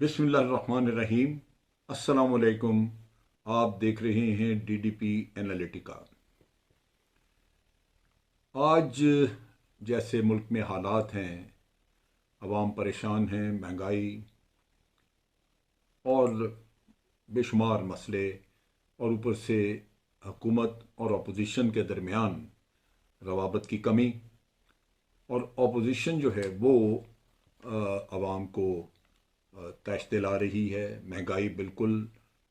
बिस्मिल्लाहिर्रहमानिर्रहीम। अस्सलामुअलैकुम। आप देख रहे हैं डीडीपी एनालिटिका। आज जैसे मुल्क में हालात हैं, अवाम परेशान हैं, महंगाई और बेशुमार मसले, और ऊपर से हुकूमत और अपोजिशन के दरमियान रवाबत की कमी, और अपोजिशन जो है वो अवाम को तैश दिला रही है। महंगाई बिल्कुल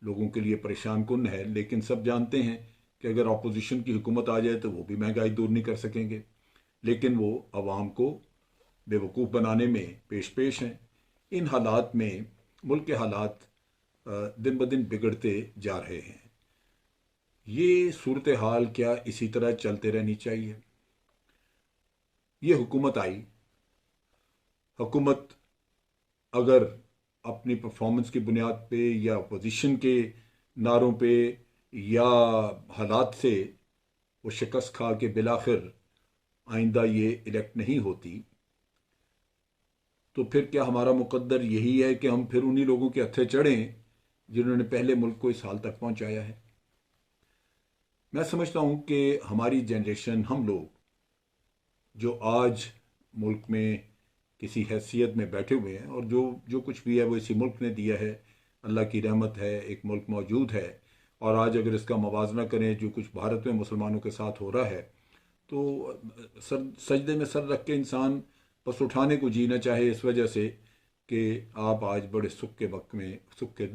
लोगों के लिए परेशान कुन है, लेकिन सब जानते हैं कि अगर अपोजिशन की हुकूमत आ जाए तो वो भी महंगाई दूर नहीं कर सकेंगे, लेकिन वो अवाम को बेवकूफ़ बनाने में पेश पेश हैं। इन हालात में मुल्क के हालात दिन ब दिन बिगड़ते जा रहे हैं। ये सूरत हाल क्या इसी तरह चलते रहनी चाहिए? ये हुकूमत आई, हुकूमत अगर अपनी परफॉर्मेंस की बुनियाद पे या अपोजिशन के नारों पे या हालात से वो शिकस्त खा के बिलाखिर आइंदा ये इलेक्ट नहीं होती, तो फिर क्या हमारा मुकद्दर यही है कि हम फिर उन्हीं लोगों के हत्थे चढ़ें जिन्होंने पहले मुल्क को इस हाल तक पहुंचाया है? मैं समझता हूं कि हमारी जनरेशन, हम लोग जो आज मुल्क में किसी हैसियत में बैठे हुए हैं, और जो जो कुछ भी है वो इसी मुल्क ने दिया है, अल्लाह की रहमत है, एक मुल्क मौजूद है। और आज अगर इसका मवाजना करें जो कुछ भारत में मुसलमानों के साथ हो रहा है, तो सजदे में सर रख के इंसान बस उठाने को जीना चाहे, इस वजह से कि आप आज बड़े सुख के वक्त में, सुख के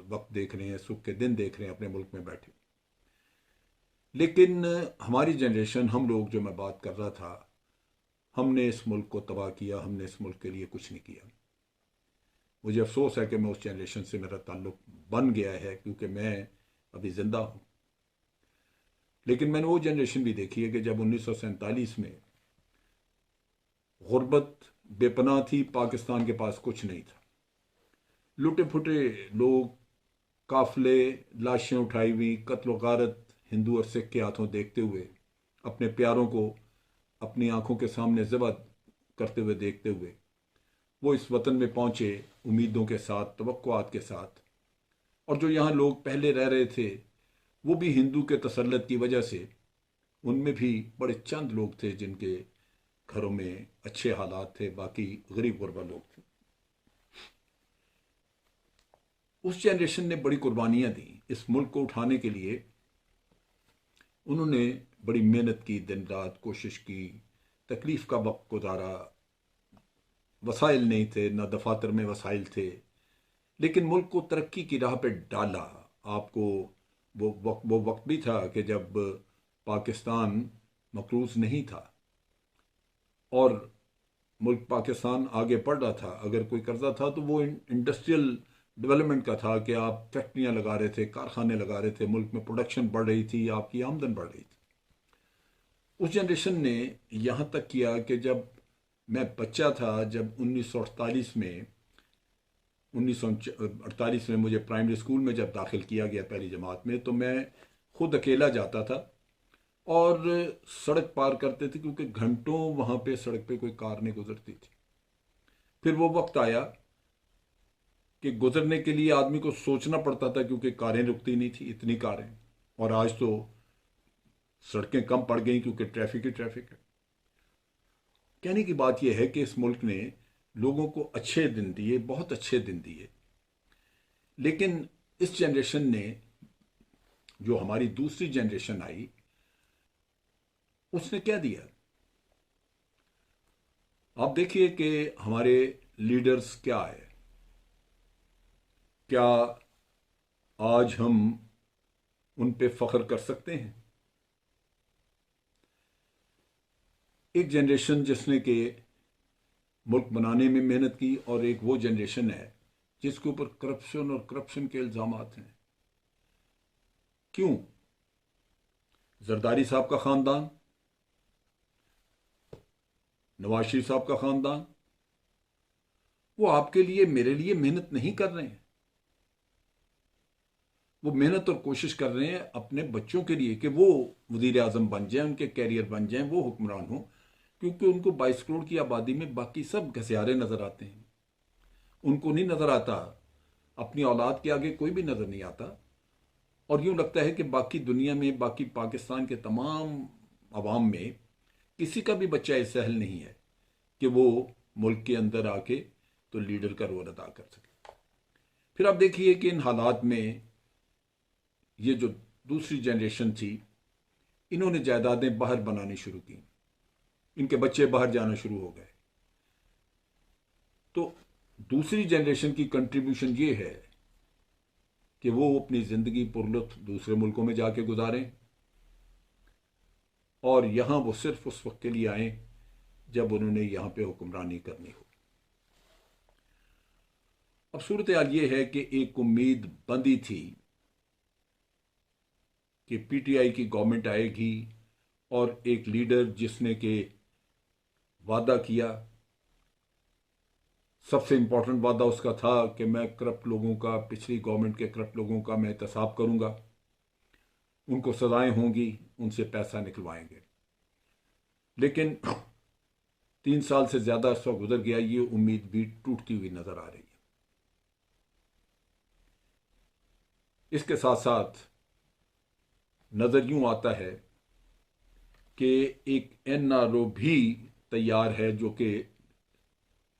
वक्त देख रहे हैं, सुख के दिन देख रहे हैं अपने मुल्क में बैठे। लेकिन हमारी जनरेशन, हम लोग जो मैं बात कर रहा था, हमने इस मुल्क को तबाह किया, हमने इस मुल्क के लिए कुछ नहीं किया। मुझे अफसोस है कि मैं उस जनरेशन से मेरा ताल्लुक बन गया है, क्योंकि मैं अभी ज़िंदा हूँ। लेकिन मैंने वो जनरेशन भी देखी है कि जब 1947 में गुर्बत बेपनाह थी, पाकिस्तान के पास कुछ नहीं था, लुटे फुटे लोग, काफले, लाशें उठाई हुई, कत्ल गारत हिंदू और सिख के हाथों देखते हुए, अपने प्यारों को अपनी आंखों के सामने ज़िबा करते हुए देखते हुए वो इस वतन में पहुंचे उम्मीदों के साथ, तवक्कुआत के साथ। और जो यहाँ लोग पहले रह रहे थे वो भी हिंदू के तसल्लुत की वजह से, उनमें भी बड़े चंद लोग थे जिनके घरों में अच्छे हालात थे, बाकी गरीब गुरबा लोग थे। उस जनरेशन ने बड़ी कुर्बानियां दी इस मुल्क को उठाने के लिए। उन्होंने बड़ी मेहनत की, दिन रात कोशिश की, तकलीफ का वक्त गुजारा। वसाइल नहीं थे, ना दफातर में वसाइल थे, लेकिन मुल्क को तरक्की की राह पे डाला। आपको वो वक्त भी था कि जब पाकिस्तान मकरूज नहीं था और मुल्क पाकिस्तान आगे बढ़ रहा था। अगर कोई कर्जा था तो वो इंडस्ट्रियल डेवलपमेंट का था कि आप फैक्ट्रियां लगा रहे थे, कारखाने लगा रहे थे, मुल्क में प्रोडक्शन बढ़ रही थी, आपकी आमदन बढ़ रही थी। उस जनरेशन ने यहाँ तक किया कि जब मैं बच्चा था, जब 1948 में मुझे प्राइमरी स्कूल में जब दाखिल किया गया पहली जमात में, तो मैं खुद अकेला जाता था और सड़क पार करते थे, क्योंकि घंटों वहाँ पे सड़क पे कोई कार नहीं गुजरती थी। फिर वो वक्त आया कि गुजरने के लिए आदमी को सोचना पड़ता था, क्योंकि कारें रुकती नहीं थी, इतनी कारें। और आज तो सड़कें कम पड़ गई क्योंकि ट्रैफिक ही ट्रैफिक है। कहने की बात यह है कि इस मुल्क ने लोगों को अच्छे दिन दिए, बहुत अच्छे दिन दिए, लेकिन इस जनरेशन ने, जो हमारी दूसरी जनरेशन आई, उसने क्या दिया? आप देखिए कि हमारे लीडर्स क्या है। क्या आज हम उन पे फख्र कर सकते हैं? एक जनरेशन जिसने कि मुल्क बनाने में मेहनत की, और एक वो जनरेशन है जिसके ऊपर करप्शन के इल्जामात हैं। क्यों? जरदारी साहब का खानदान, नवाज शरीफ साहब का खानदान, वो आपके लिए, मेरे लिए मेहनत नहीं कर रहे हैं। वो मेहनत और कोशिश कर रहे हैं अपने बच्चों के लिए कि वो वजीर आजम बन जाएं, उनके कैरियर बन जाएं, वो हुक्मरान हो, क्योंकि उनको 22 करोड़ की आबादी में बाकी सब घसियारे नजर आते हैं। उनको नहीं नजर आता, अपनी औलाद के आगे कोई भी नजर नहीं आता, और यूं लगता है कि बाकी दुनिया में, बाकी पाकिस्तान के तमाम अवाम में किसी का भी बच्चा इस सहल नहीं है कि वो मुल्क के अंदर आके तो लीडर का रोल अदा कर सके। फिर आप देखिए कि इन हालात में ये जो दूसरी जनरेशन थी, इन्होंने जायदादें बाहर बनानी शुरू की, इनके बच्चे बाहर जाना शुरू हो गए। तो दूसरी जनरेशन की कंट्रीब्यूशन ये है कि वो अपनी जिंदगी पुरलुत्फ दूसरे मुल्कों में जाके गुजारें, और यहां वो सिर्फ उस वक्त के लिए आए जब उन्होंने यहां पे हुक्मरानी करनी हो। अब सूरत हाल ये है कि एक उम्मीद बंदी थी कि पीटीआई की गवर्नमेंट आएगी और एक लीडर जिसने के वादा किया, सबसे इंपॉर्टेंट वादा उसका था कि मैं करप्ट लोगों का, पिछली गवर्नमेंट के करप्ट लोगों का मैं एहतसाब करूंगा, उनको सजाएं होंगी, उनसे पैसा निकलवाएंगे। लेकिन 3 साल से ज्यादा अरसा गुजर गया, ये उम्मीद भी टूटती हुई नजर आ रही है। इसके साथ साथ नजर यूं आता है कि एक एनआरओ भी तैयार है जो कि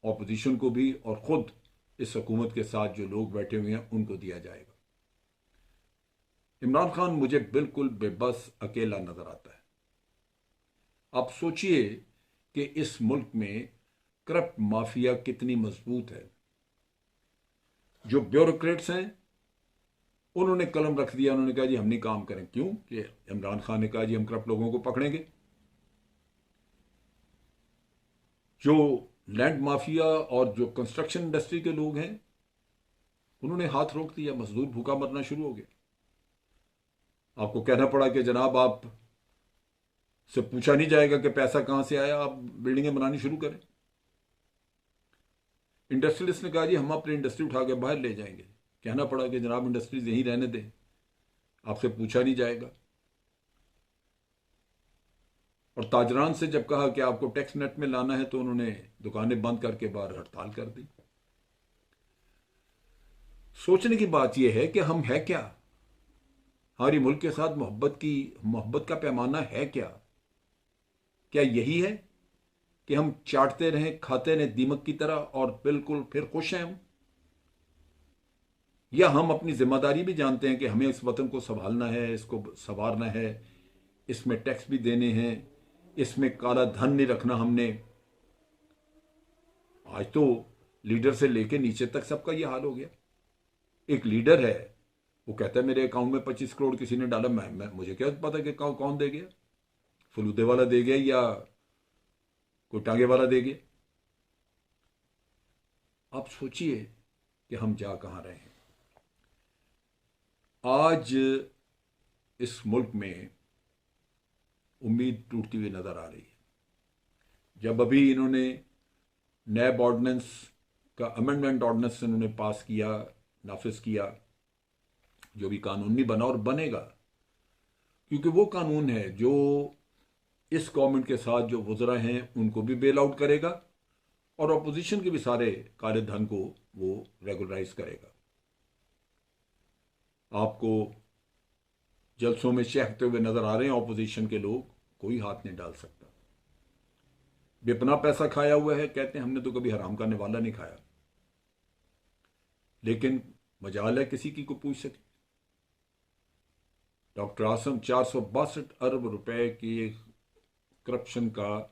ऑपोजिशन को भी और खुद इस हुकूमत के साथ जो लोग बैठे हुए हैं उनको दिया जाएगा। इमरान खान मुझे बिल्कुल बेबस अकेला नजर आता है। आप सोचिए कि इस मुल्क में करप्ट माफिया कितनी मजबूत है। जो ब्यूरोक्रेट्स हैं उन्होंने कलम रख दिया, उन्होंने कहा जी हम नहीं काम करें। क्यों? कि इमरान खान ने कहा जी हम करप्ट लोगों को पकड़ेंगे। जो लैंड माफिया और जो कंस्ट्रक्शन इंडस्ट्री के लोग हैं उन्होंने हाथ रोक दिया, मजदूर भूखा मरना शुरू हो गया। आपको कहना पड़ा कि जनाब आप से पूछा नहीं जाएगा कि पैसा कहां से आया, आप बिल्डिंगें बनानी शुरू करें। इंडस्ट्रियलिस्ट ने कहा जी हम अपनी इंडस्ट्री उठा के बाहर ले जाएंगे। कहना पड़ा कि जनाब इंडस्ट्रीज यहीं रहने दें, आपसे पूछा नहीं जाएगा। और ताजरान से जब कहा कि आपको टैक्स नेट में लाना है तो उन्होंने दुकानें बंद करके बाहर हड़ताल कर दी। सोचने की बात यह है कि हम है क्या, हमारी मुल्क के साथ मोहब्बत का पैमाना है क्या? क्या यही है कि हम चाटते रहें, खाते रहें दीमक की तरह और बिल्कुल फिर खुश हैं हम? या हम अपनी जिम्मेदारी भी जानते हैं कि हमें इस वतन को संभालना है, इसको संवारना है, इसमें टैक्स भी देने हैं, इसमें काला धन नहीं रखना हमने। आज तो लीडर से लेके नीचे तक सबका ये हाल हो गया। एक लीडर है, वो कहता है मेरे अकाउंट में 25 करोड़ किसी ने डाला, मुझे क्या पता कि कौन दे गया, फलूदे वाला दे गया या कोई टांगे वाला दे गया। आप सोचिए कि हम जा कहां रहे हैं। आज इस मुल्क में उम्मीद टूटती हुई नजर आ रही है। जब अभी इन्होंने नैब ऑर्डिनेंस का अमेंडमेंट ऑर्डिनेंस इन्होंने पास किया, नाफिज किया, जो भी कानूनी बना और बनेगा, क्योंकि वो कानून है जो इस गवर्नमेंट के साथ जो वज़रा हैं उनको भी बेल आउट करेगा और अपोजिशन के भी सारे काले धन को वो रेगुलराइज करेगा। आपको जलसों में चहकते हुए नजर आ रहे हैं ऑपोजिशन के लोग, कोई हाथ नहीं डाल सकता। बेपना पैसा खाया हुआ है, कहते हैं हमने तो कभी हराम का निवाला नहीं खाया, लेकिन मजाल है किसी की को पूछ सके। डॉक्टर आसम 462 अरब रुपए की करप्शन का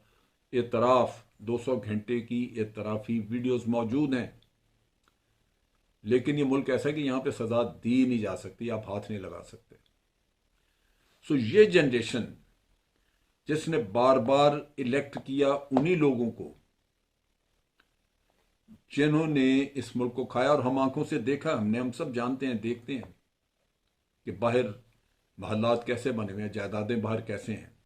एतराफ, 200 घंटे की एतराफी वीडियोस मौजूद हैं, लेकिन ये मुल्क ऐसा है कि यहां पे सजा दी नहीं जा सकती, आप हाथ नहीं लगा सकते। सो ये जनरेशन जिसने बार बार इलेक्ट किया उन्हीं लोगों को जिन्होंने इस मुल्क को खाया, और हम आंखों से देखा, हम सब जानते हैं, देखते हैं कि बाहर महल्लात कैसे बने हुए हैं, जायदादें बाहर कैसे हैं।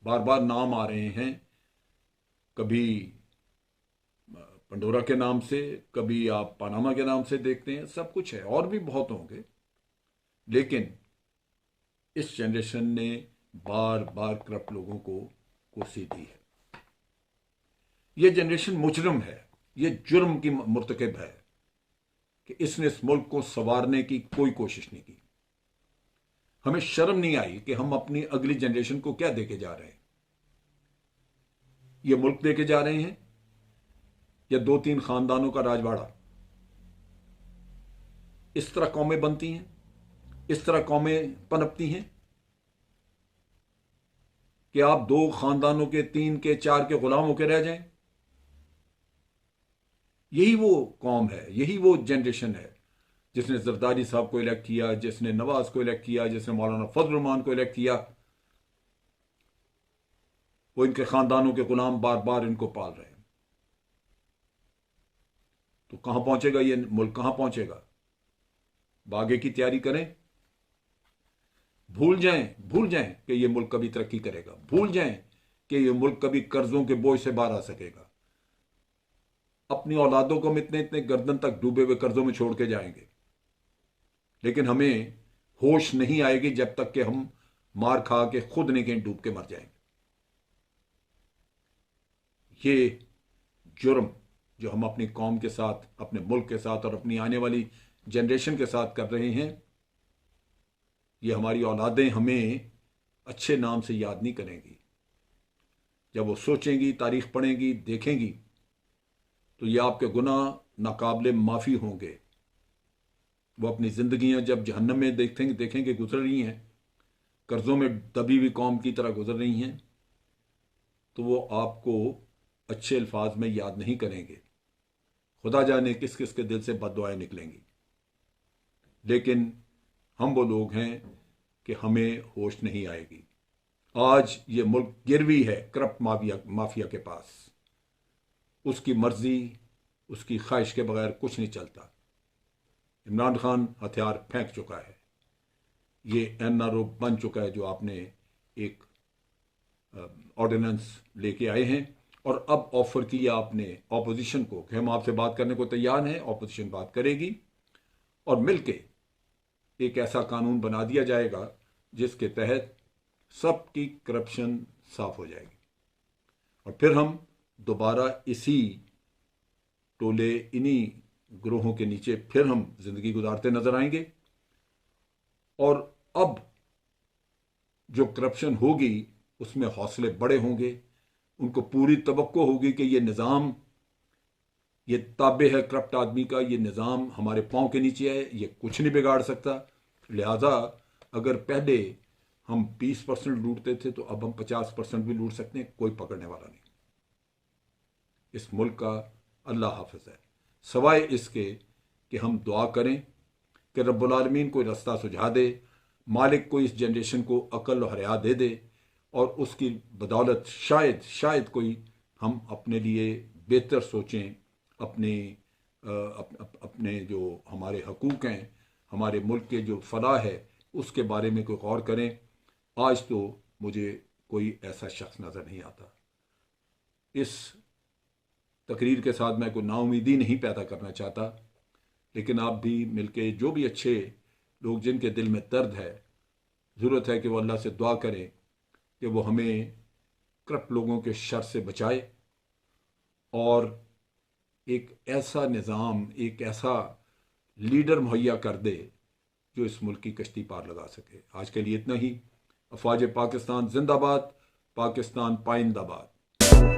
बार बार नाम आ रहे हैं, कभी पंडोरा के नाम से, कभी आप पनामा के नाम से देखते हैं, सब कुछ है, और भी बहुत होंगे। लेकिन इस जनरेशन ने बार बार करप्ट लोगों को कुर्सी दी है। यह जनरेशन मुजरिम है, ये जुर्म की मुर्तकब है कि इसने इस मुल्क को संवारने की कोई कोशिश नहीं की। हमें शर्म नहीं आई कि हम अपनी अगली जनरेशन को क्या देके जा रहे हैं। ये मुल्क देके जा रहे हैं या 2-3 खानदानों का राजवाड़ा। इस तरह कौमें बनती हैं, इस तरह कौमें पनपती हैं कि आप 2 खानदानों के, 3 के, 4 के गुलाम होकर रह जाएं। यही वो कौम है, यही वो जनरेशन है जिसने जरदारी साहब को इलेक्ट किया, जिसने नवाज को इलेक्ट किया, जिसने मौलाना फजल रहमान को इलेक्ट किया। वो इनके खानदानों के गुलाम बार बार इनको पाल रहे हैं। तो कहां पहुंचेगा ये मुल्क, कहां पहुंचेगा? आगे की तैयारी करें। भूल जाएं कि ये मुल्क कभी तरक्की करेगा। भूल जाएं कि ये मुल्क कभी कर्जों के बोझ से बाहर आ सकेगा। अपनी औलादों को हम इतने इतने गर्दन तक डूबे हुए कर्जों में छोड़ के जाएंगे, लेकिन हमें होश नहीं आएगी जब तक कि हम मार खा के खुद नहीं कहीं डूब के मर जाएंगे। ये जुर्म जो हम अपनी कौम के साथ, अपने मुल्क के साथ और अपनी आने वाली जनरेशन के साथ कर रहे हैं, ये हमारी औलादें हमें अच्छे नाम से याद नहीं करेंगी। जब वो सोचेंगी, तारीख पढ़ेंगी, देखेंगी, तो ये आपके गुनाह नाकाबिले माफ़ी होंगे। वो अपनी ज़िंदगियां जब जहन्नम में देखेंगे गुजर रही हैं, कर्ज़ों में दबी हुई कौम की तरह गुजर रही हैं, तो वो आपको अच्छे अल्फाज में याद नहीं करेंगे। खुदा जाने किस किस के दिल से बद्दुआएं निकलेंगी। लेकिन हम वो लोग हैं कि हमें होश नहीं आएगी। आज ये मुल्क गिरवी है करप्ट माफिया के पास। उसकी मर्जी, उसकी ख्वाहिश के बगैर कुछ नहीं चलता। इमरान खान हथियार फेंक चुका है। ये एनआरओ बन चुका है, जो आपने एक ऑर्डिनेंस लेके आए हैं, और अब ऑफर किया आपने ऑपोजिशन को कि हम आपसे बात करने को तैयार हैं। ऑपोजिशन बात करेगी और मिलके एक ऐसा कानून बना दिया जाएगा जिसके तहत सबकी करप्शन साफ हो जाएगी, और फिर हम दोबारा इसी टोले, इन्हीं ग्रोहों के नीचे फिर हम जिंदगी गुजारते नजर आएंगे। और अब जो करप्शन होगी उसमें हौसले बड़े होंगे। उनको पूरी तवक्को होगी कि ये निज़ाम, ये ताबे है करप्ट आदमी का, ये निज़ाम हमारे पांव के नीचे है, ये कुछ नहीं बिगाड़ सकता। लिहाजा अगर पहले हम 20% लूटते थे तो अब हम 50% भी लूट सकते हैं, कोई पकड़ने वाला नहीं। इस मुल्क का अल्लाह हाफिज है, सवाए इसके कि हम दुआ करें कि रब्बुल आलमीन कोई रास्ता सुझा दे, मालिक को इस जनरेशन को अकल और हया दे दे, और उसकी बदौलत शायद कोई हम अपने लिए बेहतर सोचें। अपने जो हमारे हकूक़ हैं, हमारे मुल्क के जो फलाह है, उसके बारे में कोई गौर करें। आज तो मुझे कोई ऐसा शख्स नज़र नहीं आता। इस तकरीर के साथ मैं कोई नाउमीदी नहीं पैदा करना चाहता, लेकिन आप भी मिलके, जो भी अच्छे लोग जिनके दिल में दर्द है, ज़रूरत है कि वो अल्लाह से दुआ करें कि वो हमें करप्ट लोगों के शर से बचाए और एक ऐसा निज़ाम, एक ऐसा लीडर मुहैया कर दे जो इस मुल्क की कश्ती पार लगा सके। आज के लिए इतना ही। अफवाज पाकिस्तान जिंदाबाद, पाकिस्तान पाइंदाबाद।